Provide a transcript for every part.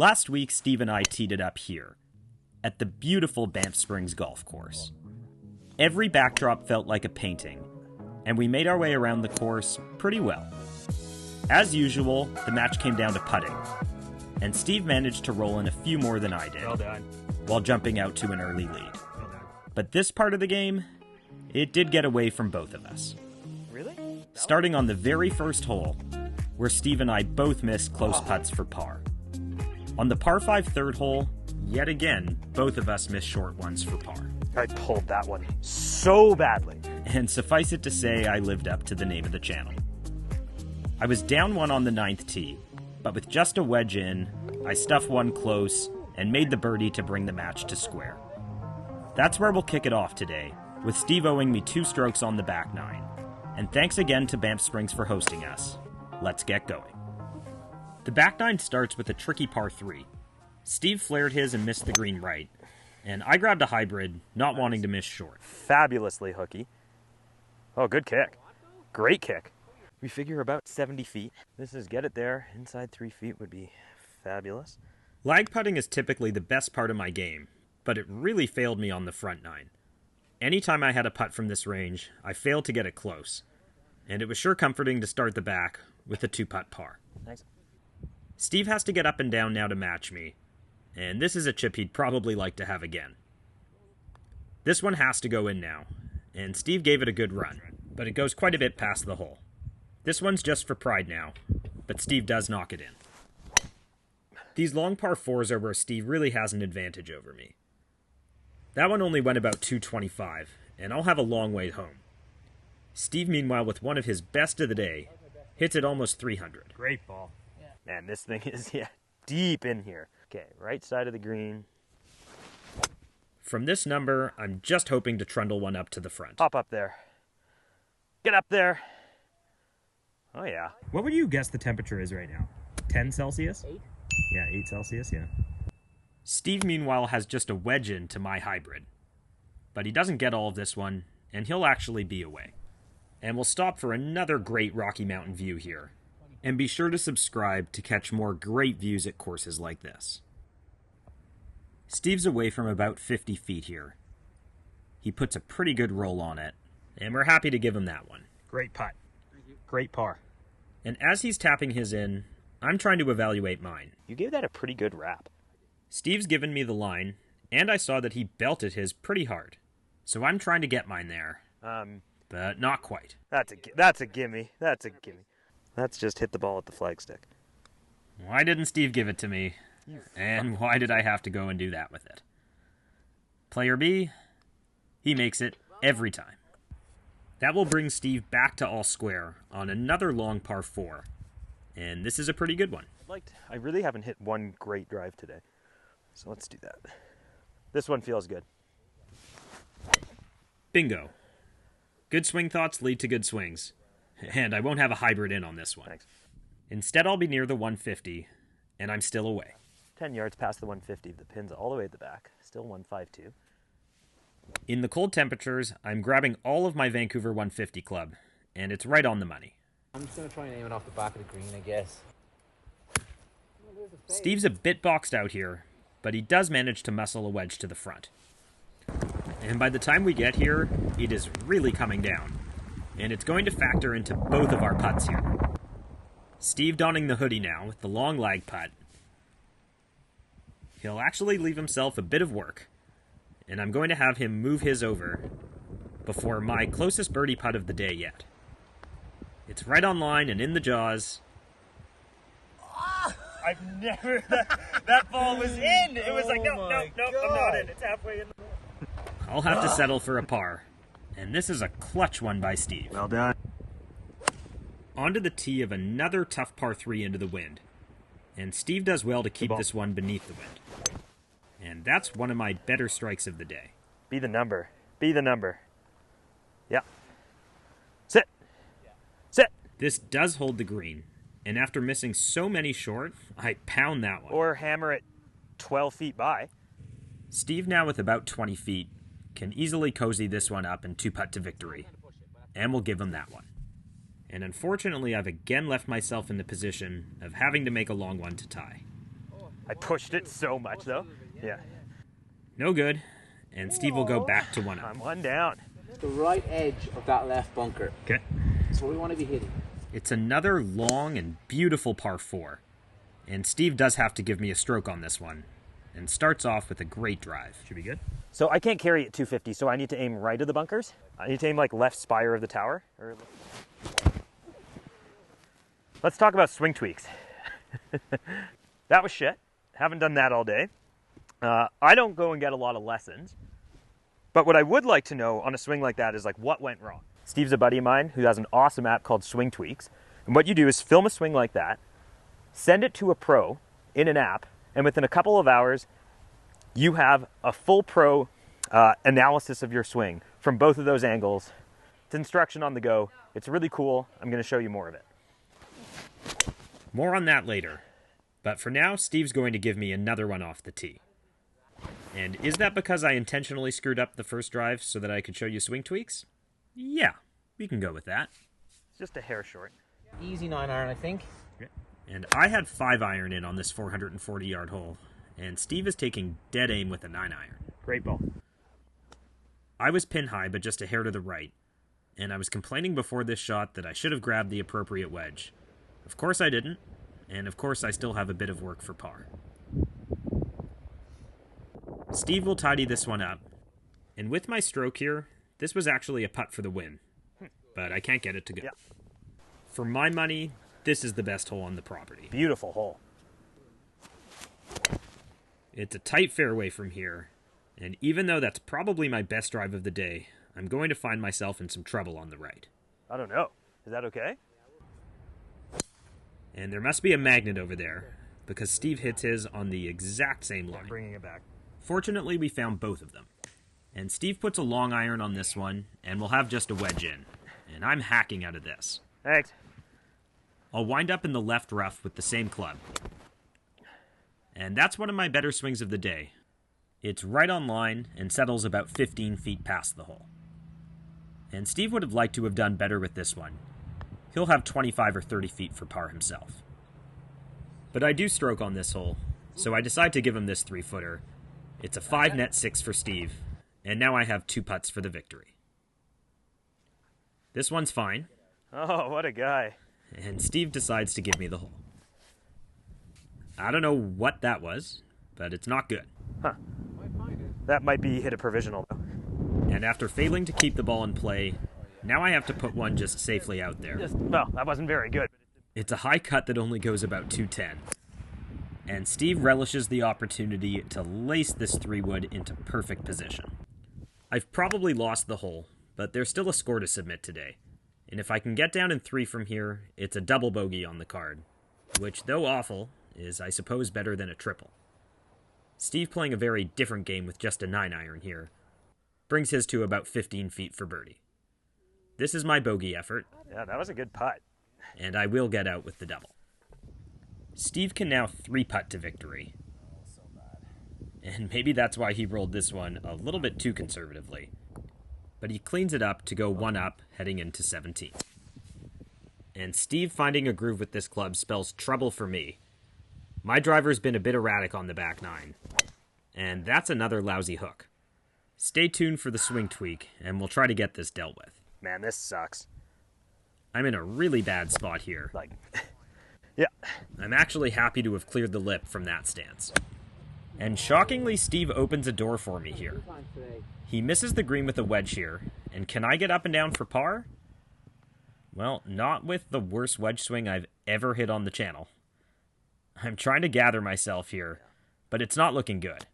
Last week, Steve and I teed it up here, at the beautiful Banff Springs Golf Course. Every backdrop felt like a painting, and we made our way around the course pretty well. As usual, the match came down to putting, and Steve managed to roll in a few more than I did, while jumping out to an early lead. But this part of the game, it did get away from both of us. Really? Starting on the very first hole, where Steve and I both missed close putts for par. On the par 5 third hole, yet again, both of us missed short ones for par. I pulled that one so badly. And suffice it to say, I lived up to the name of the channel. I was down one on the 9th tee, but with just a wedge in, I stuffed one close and made the birdie to bring the match to square. That's where we'll kick it off today, with Steve owing me 2 strokes on the back 9. And thanks again to Banff Springs for hosting us. Let's get going. The back 9 starts with a tricky par 3. Steve flared his and missed the green right, and I grabbed a hybrid, not wanting to miss short. Fabulously hooky. Oh, good kick. Great kick. We figure about 70 feet. This is get it there. Inside 3 feet would be fabulous. Lag putting is typically the best part of my game, but it really failed me on the front 9. Anytime I had a putt from this range, I failed to get it close, and it was sure comforting to start the back with a 2-putt par. Thanks. Steve has to get up and down now to match me, and this is a chip he'd probably like to have again. This one has to go in now, and Steve gave it a good run, but it goes quite a bit past the hole. This one's just for pride now, but Steve does knock it in. These long par 4s are where Steve really has an advantage over me. That one only went about 225, and I'll have a long way home. Steve, meanwhile, with one of his best of the day, hits it almost 300. Great ball. Man, this thing is, deep in here. Okay, right side of the green. From this number, I'm just hoping to trundle one up to the front. Pop up there. Get up there. Oh, yeah. What would you guess the temperature is right now? 10 Celsius? 8? Yeah, 8 Celsius, yeah. Steve, meanwhile, has just a wedge in to my hybrid. But he doesn't get all of this one, and he'll actually be away. And we'll stop for another great Rocky Mountain view here. And be sure to subscribe to catch more great views at courses like this. Steve's away from about 50 feet here. He puts a pretty good roll on it, and we're happy to give him that one. Great putt. Great par. And as he's tapping his in, I'm trying to evaluate mine. You gave that a pretty good wrap. Steve's given me the line, and I saw that he belted his pretty hard. So I'm trying to get mine there. But not quite. That's a gimme. That's a gimme. That's just hit the ball at the flagstick. Why didn't Steve give it to me? And why did I have to go and do that with it? Player B, he makes it every time. That will bring Steve back to all square on another long par 4. And this is a pretty good one. I really haven't hit one great drive today. So let's do that. This one feels good. Bingo. Good swing thoughts lead to good swings. And I won't have a hybrid in on this one. Thanks. Instead, I'll be near the 150, and I'm still away. 10 yards past the 150. The pin's all the way at the back. Still 152. In the cold temperatures, I'm grabbing all of my Vancouver 150 club, and it's right on the money. I'm just going to try and aim it off the back of the green, I guess. Steve's a bit boxed out here, but he does manage to muscle a wedge to the front. And by the time we get here, it is really coming down. And it's going to factor into both of our putts here. Steve donning the hoodie now with the long lag putt. He'll actually leave himself a bit of work, and I'm going to have him move his over before my closest birdie putt of the day yet. It's right on line and in the jaws. I've never... That ball was in! It was like, no, I'm not in. It's halfway in. I'll have to settle for a par. And this is a clutch one by Steve. Well done. Onto the tee of another tough par 3 into the wind. And Steve does well to keep this one beneath the wind. And that's one of my better strikes of the day. Be the number. Be the number. Yeah. Sit. Sit. This does hold the green. And after missing so many short, I pound that one. Or hammer it 12 feet by. Steve, now with about 20 feet, can easily cozy this one up and 2-putt to victory. And we'll give him that one. And unfortunately, I've again left myself in the position of having to make a long one to tie. I pushed it so much, though. Yeah. No good, and Steve will go back to 1 up. I'm 1 down. The right edge of that left bunker. Okay. That's what we want to be hitting. It's another long and beautiful par 4, and Steve does have to give me a stroke on this one, and starts off with a great drive. Should be good. So I can't carry it 250, so I need to aim right of the bunkers. I need to aim like left spire of the tower. Let's talk about SwingTweaks. That was shit. Haven't done that all day. I don't go and get a lot of lessons, but what I would like to know on a swing like that is like what went wrong. Steve's a buddy of mine who has an awesome app called SwingTweaks, and what you do is film a swing like that, send it to a pro in an app, and within a couple of hours, you have a full pro analysis of your swing from both of those angles. It's instruction on the go. It's really cool. I'm going to show you more of it. More on that later. But for now, Steve's going to give me another one off the tee. And is that because I intentionally screwed up the first drive so that I could show you SwingTweaks? Yeah, we can go with that. It's just a hair short. Easy 9-iron, I think. And I had 5-iron in on this 440-yard hole, and Steve is taking dead aim with a 9-iron. Great ball. I was pin high, but just a hair to the right, and I was complaining before this shot that I should have grabbed the appropriate wedge. Of course I didn't, and of course I still have a bit of work for par. Steve will tidy this one up, and with my stroke here, this was actually a putt for the win, but I can't get it to go. Yeah. For my money, this is the best hole on the property. Beautiful hole. It's a tight fairway from here, and even though that's probably my best drive of the day, I'm going to find myself in some trouble on the right. I don't know. Is that okay? And there must be a magnet over there, because Steve hits his on the exact same line. Bringing it back. Fortunately, we found both of them. And Steve puts a long iron on this one, and we'll have just a wedge in. And I'm hacking out of this. Thanks. I'll wind up in the left rough with the same club. And that's one of my better swings of the day. It's right on line and settles about 15 feet past the hole. And Steve would have liked to have done better with this one. He'll have 25 or 30 feet for par himself. But I do stroke on this hole, so I decide to give him this 3-footer. It's a 5-net 6 for Steve, and now I have 2 putts for the victory. This one's fine. Oh, what a guy. And Steve decides to give me the hole. I don't know what that was, but it's not good. Huh. That might be hit a provisional, though. And after failing to keep the ball in play, now I have to put one just safely out there. Well, that wasn't very good. It's a high cut that only goes about 210. And Steve relishes the opportunity to lace this 3-wood into perfect position. I've probably lost the hole, but there's still a score to submit today. And if I can get down in 3 from here, it's a double bogey on the card, which, though awful, is, I suppose, better than a triple. Steve playing a very different game with just a 9-iron here, brings his to about 15 feet for birdie. This is my bogey effort. Yeah, that was a good putt. And I will get out with the double. Steve can now 3-putt to victory. And maybe that's why he rolled this one a little bit too conservatively. But he cleans it up to go 1 up heading into 17. And Steve finding a groove with this club spells trouble for me. My driver's been a bit erratic on the back 9. And that's another lousy hook. Stay tuned for the swing tweak, and we'll try to get this dealt with. Man, this sucks. I'm in a really bad spot here. Yeah. I'm actually happy to have cleared the lip from that stance. And shockingly, Steve opens a door for me here. He misses the green with a wedge here, and can I get up and down for par? Well, not with the worst wedge swing I've ever hit on the channel. I'm trying to gather myself here, but it's not looking good.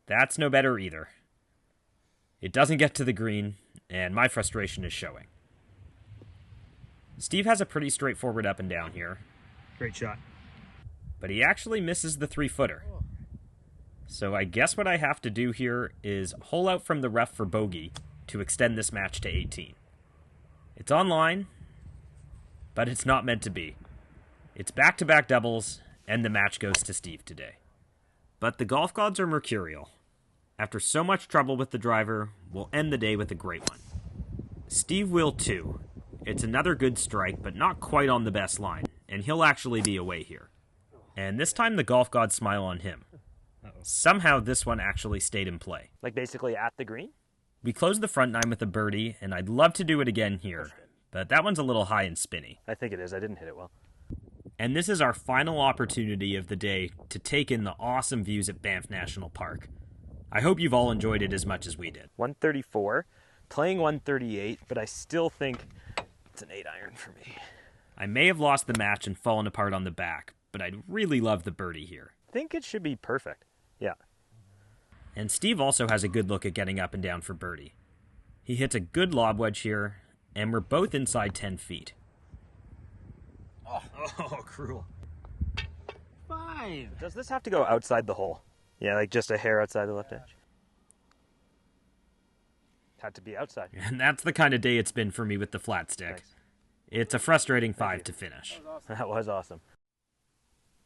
That's no better either. It doesn't get to the green, and my frustration is showing. Steve has a pretty straightforward up and down here. Great shot. But he actually misses the 3-footer. So I guess what I have to do here is hole out from the rough for bogey to extend this match to 18. It's online, but it's not meant to be. It's back-to-back doubles, and the match goes to Steve today. But the golf gods are mercurial. After so much trouble with the driver, we'll end the day with a great one. Steve will too. It's another good strike, but not quite on the best line, and he'll actually be away here. And this time the golf gods smile on him. Somehow this one actually stayed in play. Like basically at the green? We closed the front nine with a birdie, and I'd love to do it again here, but that one's a little high and spinny. I think it is. I didn't hit it well. And this is our final opportunity of the day to take in the awesome views at Banff National Park. I hope you've all enjoyed it as much as we did. 134, playing 138, but I still think it's an 8-iron for me. I may have lost the match and fallen apart on the back, but I'd really love the birdie here. I think it should be perfect. Yeah. And Steve also has a good look at getting up and down for birdie. He hits a good lob wedge here, and we're both inside 10 feet. Oh, cruel. 5. Does this have to go outside the hole? Yeah, like just a hair outside the left edge. Had to be outside. And that's the kind of day it's been for me with the flat stick. Nice. It's a frustrating 5 to finish. That was awesome.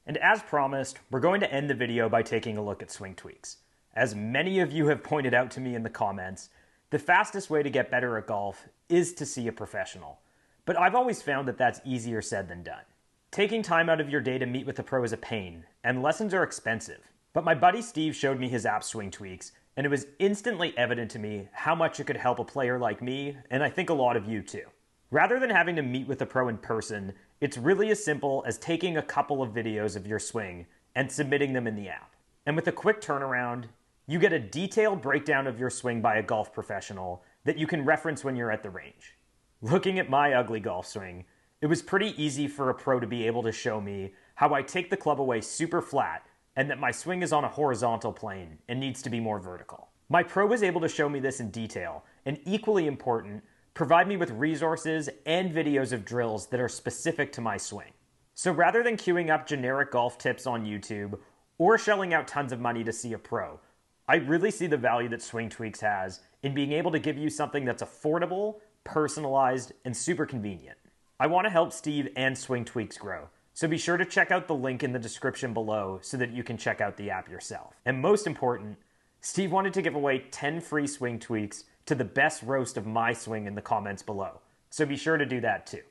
And as promised, we're going to end the video by taking a look at SwingTweaks. As many of you have pointed out to me in the comments, the fastest way to get better at golf is to see a professional. But I've always found that that's easier said than done. Taking time out of your day to meet with a pro is a pain, and lessons are expensive. But my buddy Steve showed me his app SwingTweaks, and it was instantly evident to me how much it could help a player like me, and I think a lot of you too. Rather than having to meet with a pro in person, it's really as simple as taking a couple of videos of your swing and submitting them in the app. And with a quick turnaround, you get a detailed breakdown of your swing by a golf professional that you can reference when you're at the range. Looking at my ugly golf swing, it was pretty easy for a pro to be able to show me how I take the club away super flat and that my swing is on a horizontal plane and needs to be more vertical. My pro was able to show me this in detail, and equally important, provide me with resources and videos of drills that are specific to my swing. So rather than queuing up generic golf tips on YouTube or shelling out tons of money to see a pro, I really see the value that SwingTweaks has in being able to give you something that's affordable, personalized, and super convenient. I want to help Steve and SwingTweaks grow, so be sure to check out the link in the description below so that you can check out the app yourself. And most important, Steve wanted to give away 10 free SwingTweaks to the best roast of my swing in the comments below, so be sure to do that too.